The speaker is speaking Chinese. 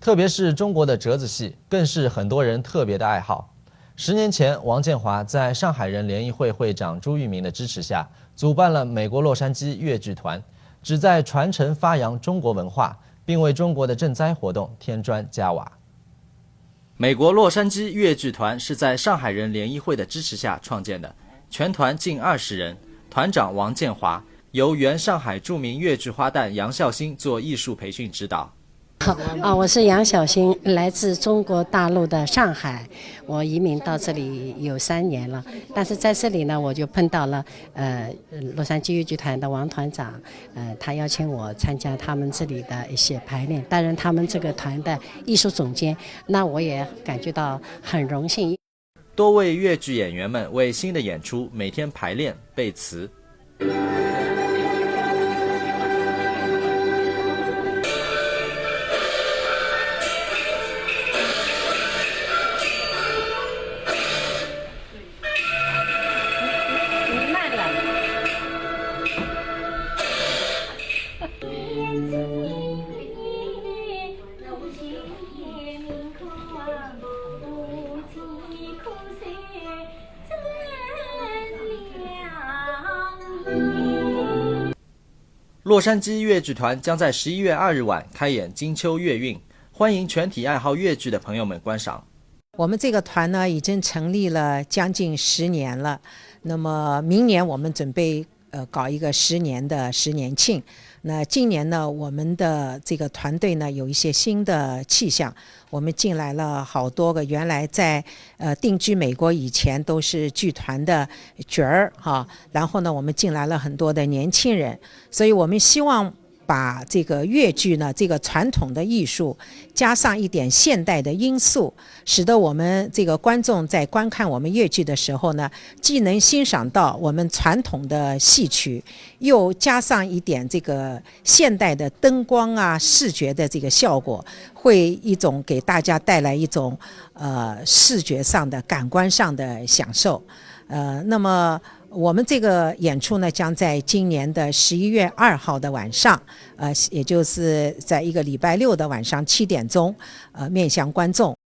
特别是中国的折子戏，更是很多人特别的爱好。10年前，王建华在上海人联谊会会长朱玉明的支持下，主办了美国洛杉矶粤剧团，旨在传承发扬中国文化，并为中国的赈灾活动添砖加瓦。美国洛杉矶粤剧团是在上海人联谊会的支持下创建的，全团近20人，团长王建华由原上海著名粤剧花旦杨孝兴做艺术培训指导。我是杨晓欣，来自中国大陆的上海，我移民到这里有3年了。但是在这里呢，我就碰到了洛杉矶粤剧团的王团长，他邀请我参加他们这里的一些排练，担任他们这个团的艺术总监。那我也感觉到很荣幸。多位粤剧演员们为新的演出每天排练背词。洛杉矶粤剧团将在11月2日晚开演金秋粤韵，欢迎全体爱好粤剧的朋友们观赏。我们这个团呢，已经成立了将近10年了。那么明年我们准备搞一个10年的10年庆。那今年呢，我们的这个团队呢有一些新的气象，我们进来了好多个原来在定居美国以前都是剧团的角儿哈，然后呢我们进来了很多的年轻人，所以我们希望把这个粤剧呢，这个传统的艺术加上一点现代的因素，使得我们这个观众在观看我们粤剧的时候呢，既能欣赏到我们传统的戏曲，又加上一点这个现代的灯光啊、视觉的这个效果，会一种给大家带来一种视觉上的、感官上的享受。那么我们这个演出呢，将在今年的11月2号的晚上，也就是在一个礼拜六的晚上7点钟，面向观众。